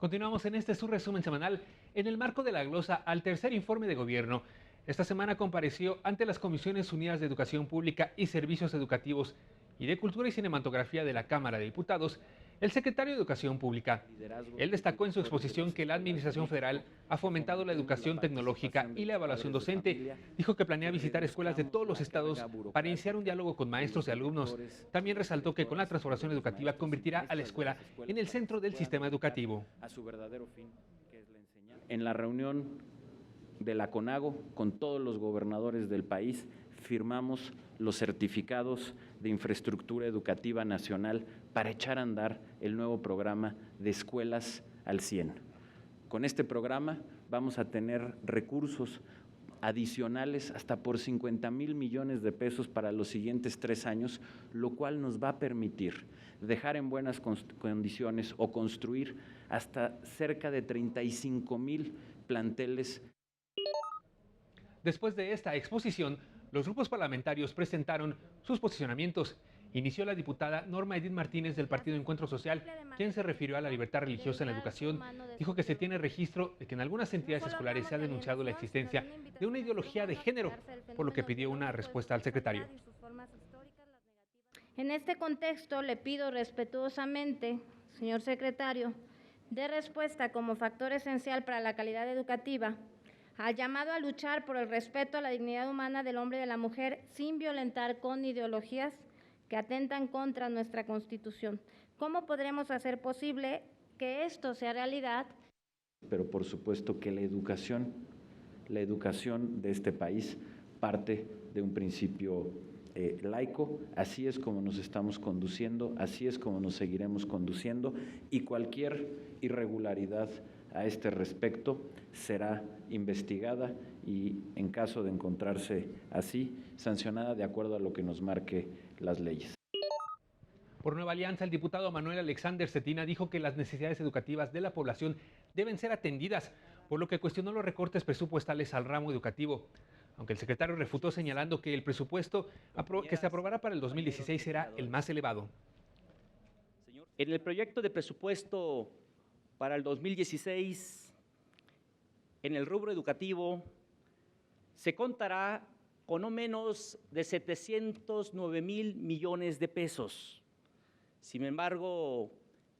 Continuamos en este su resumen semanal en el marco de la glosa al tercer informe de gobierno. Esta semana compareció ante las Comisiones Unidas de Educación Pública y Servicios Educativos y de Cultura y Cinematografía de la Cámara de Diputados el secretario de Educación Pública. Él destacó en su exposición que la Administración Federal ha fomentado la educación tecnológica y la evaluación docente. Dijo que planea visitar escuelas de todos los estados para iniciar un diálogo con maestros y alumnos. También resaltó que con la transformación educativa convertirá a la escuela en el centro del sistema educativo. En la reunión de la CONAGO con todos los gobernadores del país firmamos los certificados de infraestructura educativa nacional para echar a andar el nuevo programa de escuelas al 100. Con este programa vamos a tener recursos adicionales hasta por 50,000 millones de pesos para los siguientes 3 años, lo cual nos va a permitir dejar en buenas condiciones o construir hasta cerca de 35,000 planteles. Después de esta exposición, los grupos parlamentarios presentaron sus posicionamientos. Inició la diputada Norma Edith Martínez del Partido Encuentro Social, quien se refirió a la libertad religiosa en la educación. Dijo que se tiene registro de que en algunas entidades escolares se ha denunciado la existencia de una ideología de género, por lo que pidió una respuesta al secretario. En este contexto, le pido respetuosamente, señor secretario, dé respuesta como factor esencial para la calidad educativa al llamado a luchar por el respeto a la dignidad humana del hombre y de la mujer sin violentar con ideologías que atentan contra nuestra Constitución. ¿Cómo podremos hacer posible que esto sea realidad? Pero por supuesto que la educación de este país parte de un principio laico. Así es como nos estamos conduciendo, así es como nos seguiremos conduciendo, y cualquier irregularidad a este respecto será investigada y, en caso de encontrarse así, sancionada de acuerdo a lo que nos marque las leyes. Por Nueva Alianza, el diputado Manuel Alexander Cetina dijo que las necesidades educativas de la población deben ser atendidas, por lo que cuestionó los recortes presupuestales al ramo educativo. Aunque el secretario refutó señalando que el presupuesto que se aprobará para el 2016 será el más elevado. En el proyecto de presupuesto para el 2016, en el rubro educativo, se contará con no menos de 709,000 millones de pesos. Sin embargo,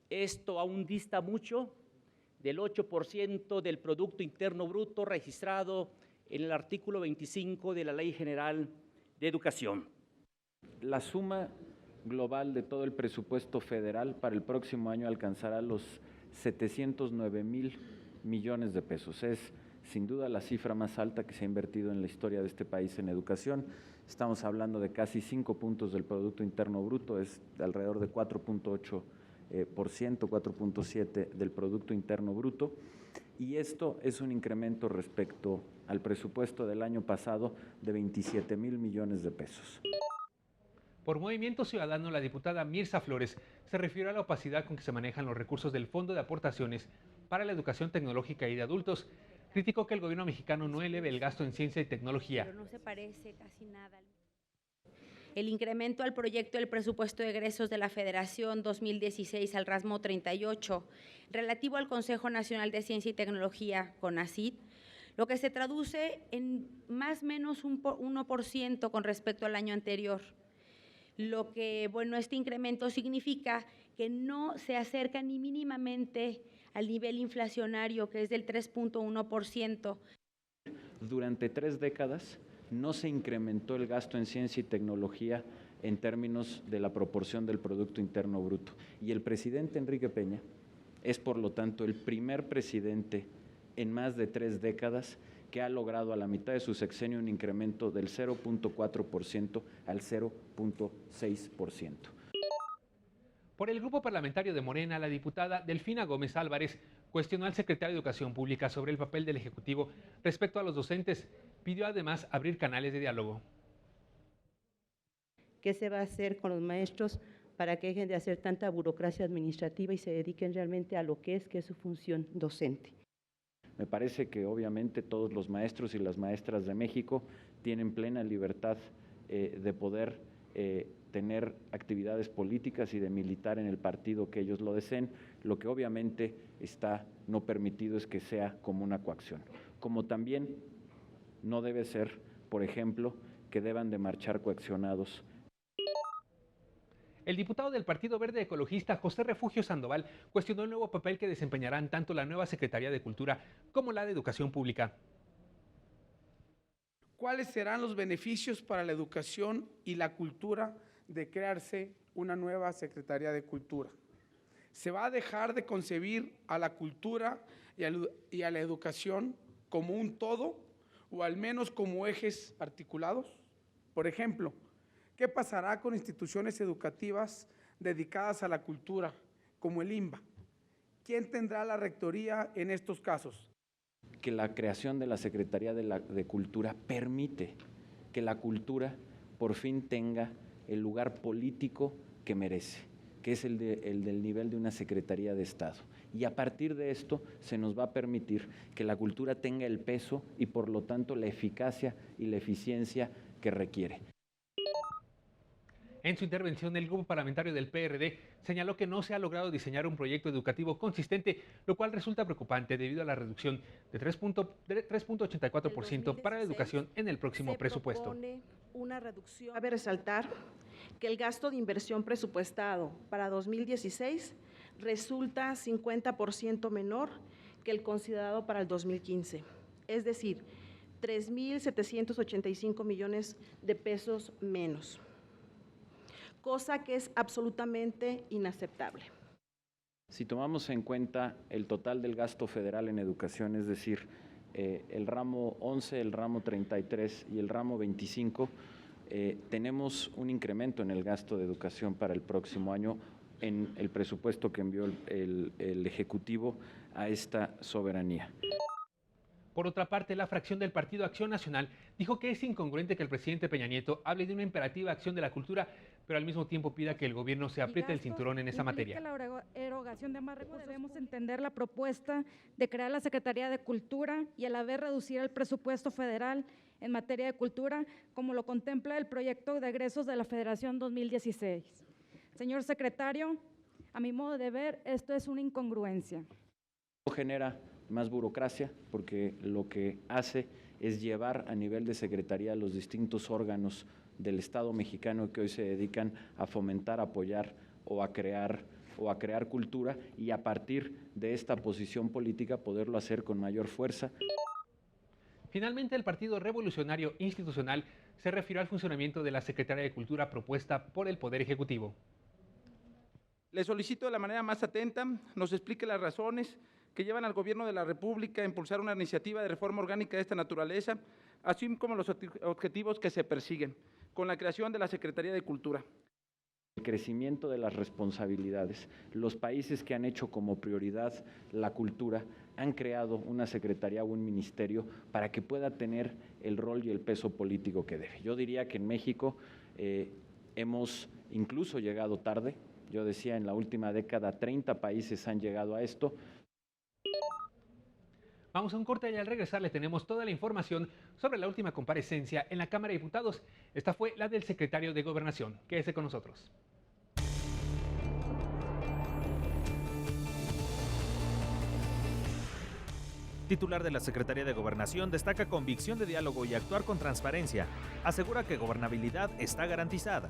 esto aún dista mucho del 8% del Producto Interno Bruto registrado en el artículo 25 de la Ley General de Educación. La suma global de todo el presupuesto federal para el próximo año alcanzará los 709,000 millones de pesos. Es sin duda la cifra más alta que se ha invertido en la historia de este país en educación. Estamos hablando de casi 5 puntos del Producto Interno Bruto, es de alrededor de 4.8%, 4.7% del Producto Interno Bruto, y esto es un incremento respecto al presupuesto del año pasado de 27,000 millones de pesos. Por Movimiento Ciudadano, la diputada Mirza Flores se refirió a la opacidad con que se manejan los recursos del Fondo de Aportaciones para la Educación Tecnológica y de Adultos. Criticó que el gobierno mexicano no eleve el gasto en ciencia y tecnología. Pero no se parece casi nada. El incremento al proyecto del presupuesto de egresos de la Federación 2016 al ramo 38, relativo al Consejo Nacional de Ciencia y Tecnología, CONACYT, lo que se traduce en más o menos un 1% con respecto al año anterior. Lo que, este incremento significa que no se acerca ni mínimamente al nivel inflacionario, que es del 3.1%. Durante 3 décadas no se incrementó el gasto en ciencia y tecnología en términos de la proporción del Producto Interno Bruto. Y el presidente Enrique Peña es, por lo tanto, el primer presidente en más de 3 décadas que ha logrado a la mitad de su sexenio un incremento del 0.4% al 0.6%. Por el grupo parlamentario de Morena, la diputada Delfina Gómez Álvarez cuestionó al secretario de Educación Pública sobre el papel del Ejecutivo respecto a los docentes. Pidió además abrir canales de diálogo. ¿Qué se va a hacer con los maestros para que dejen de hacer tanta burocracia administrativa y se dediquen realmente a lo que es su función docente? Me parece que obviamente todos los maestros y las maestras de México tienen plena libertad de poder tener actividades políticas y de militar en el partido que ellos lo deseen. Lo que obviamente está no permitido es que sea como una coacción. Como también no debe ser, por ejemplo, que deban de marchar coaccionados. El diputado del Partido Verde Ecologista, José Refugio Sandoval, cuestionó el nuevo papel que desempeñarán tanto la nueva Secretaría de Cultura como la de Educación Pública. ¿Cuáles serán los beneficios para la educación y la cultura de crearse una nueva Secretaría de Cultura? ¿Se va a dejar de concebir a la cultura y a la educación como un todo o al menos como ejes articulados? Por ejemplo, ¿qué pasará con instituciones educativas dedicadas a la cultura, como el IMBA? ¿Quién tendrá la rectoría en estos casos? Que la creación de la Secretaría de Cultura permite que la cultura por fin tenga el lugar político que merece, que es el del nivel de una Secretaría de Estado. Y a partir de esto se nos va a permitir que la cultura tenga el peso y por lo tanto la eficacia y la eficiencia que requiere. En su intervención, el grupo parlamentario del PRD señaló que no se ha logrado diseñar un proyecto educativo consistente, lo cual resulta preocupante debido a la reducción de 3.84% para la educación en el próximo presupuesto. Una reducción. Cabe resaltar que el gasto de inversión presupuestado para 2016 resulta 50% menor que el considerado para el 2015, es decir, 3.785 millones de pesos menos, cosa que es absolutamente inaceptable. Si tomamos en cuenta el total del gasto federal en educación, es decir, el ramo 11, el ramo 33 y el ramo 25, tenemos un incremento en el gasto de educación para el próximo año en el presupuesto que envió el Ejecutivo a esta soberanía. Por otra parte, la fracción del Partido Acción Nacional dijo que es incongruente que el presidente Peña Nieto hable de una imperativa acción de la cultura, pero al mismo tiempo pida que el gobierno se apriete el cinturón en esa materia. La erogación de más recursos. Debemos entender la propuesta de crear la Secretaría de Cultura y a la vez reducir el presupuesto federal en materia de cultura, como lo contempla el proyecto de egresos de la Federación 2016. Señor secretario, a mi modo de ver, esto es una incongruencia. Genera más burocracia porque lo que hace es llevar a nivel de secretaría a los distintos órganos del Estado mexicano que hoy se dedican a fomentar, apoyar o a crear cultura y a partir de esta posición política poderlo hacer con mayor fuerza. Finalmente, el Partido Revolucionario Institucional se refirió al funcionamiento de la Secretaría de Cultura propuesta por el Poder Ejecutivo. Le solicito de la manera más atenta nos explique las razones que llevan al Gobierno de la República a impulsar una iniciativa de reforma orgánica de esta naturaleza, así como los objetivos que se persiguen con la creación de la Secretaría de Cultura. El crecimiento de las responsabilidades. Los países que han hecho como prioridad la cultura han creado una secretaría o un ministerio para que pueda tener el rol y el peso político que debe. Yo diría que en México hemos incluso llegado tarde. Yo decía, en la última década 30 países han llegado a esto. Vamos a un corte y al regresar le tenemos toda la información sobre la última comparecencia en la Cámara de Diputados. Esta fue la del secretario de Gobernación. Quédese con nosotros. Titular de la Secretaría de Gobernación destaca convicción de diálogo y actuar con transparencia. Asegura que gobernabilidad está garantizada.